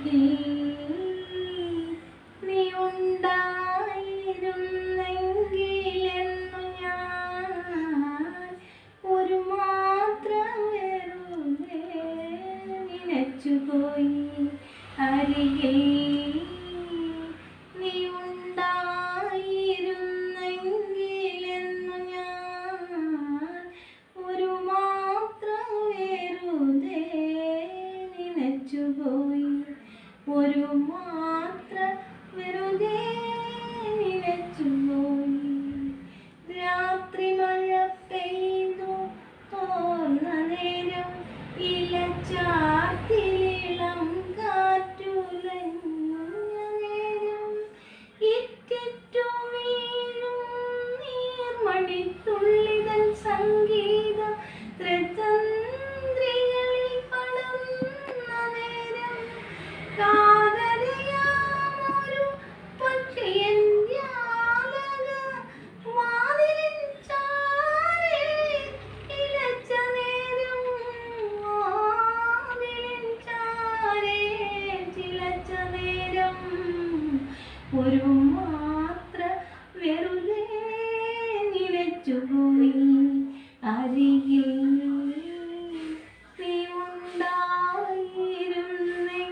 അരികിൽ നീ ഉണ്ടായിരുന്നെങ്കിലെന്നു ഞാൻ ഒരു മാത്രം വെറുതെ നനച്ചുപോയി. അരികിൽ നീ ഉണ്ടായിരുന്നെങ്കിലെന്നു ഞാൻ ഒരു മാത്രം വെറുതെ നനച്ചുപോയി. ഒരു മാത്രം വെറുതെ നനച്ചുപോയി. രാത്രി മഴ പെയ്തു തോർന്ന നേരം ഇലച്ചാർത്തിലിളം കാറ്റുലഞ്ഞ നേരം ഇറ്റിറ്റു വീഴും നീർമണിത്തുള്ളിതൻ സംഗീതം ത്രിതന്ത്രികളിൽ പടർന്ന നേരം കാതരയാമൊരു പക്ഷിയൻ ജാലക വാതിലിൻ ചാരെ ഇലച്ച നേരം വാതിലിൻ ചാരെ ചിലച്ച നേരം ഒരു മാത്ര വെറുതെ നനച്ചുപോയി. അരികിൽ നീ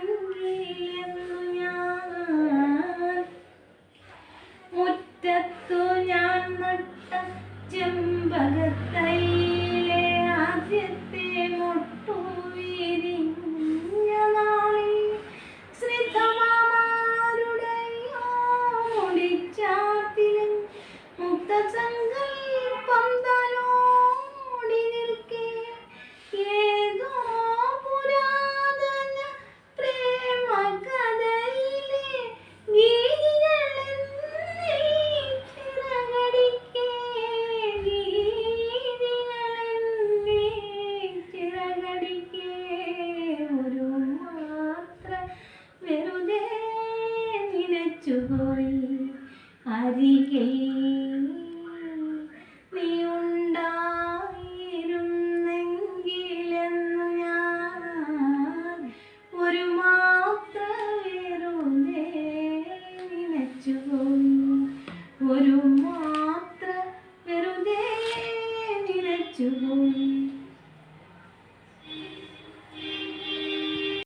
ഉണ്ടായിരുന്നെങ്കിലെന്നു ഞാൻ മുറ്റത്തു ഞാൻ നട്ട ചെമ്പകത്തൈയിലെ ആദ്യത്തെ മൊട്ടു വിരിഞ്ഞ നാളിൽ സ്നിഗ്ധമാരുടെയോ മുടിച്ചാർത്തിലും മുക്തസങ്കൽപ്പം തലോടി നിൽക്കെ ഏതോ പുരാതന പ്രേമകഥയിലെ ഗീതികളെന്നിൽ ചിറകടിക്കെ ഒരു മാത്ര വെറുതെ നനച്ചുപോയി. അരികിൽ നീ ഉണ്ടായിരുന്നെങ്കിലെന്നു ഞാൻ ഒരു മാത്ര വെറുതെ നനച്ചുപോയി. ഒരു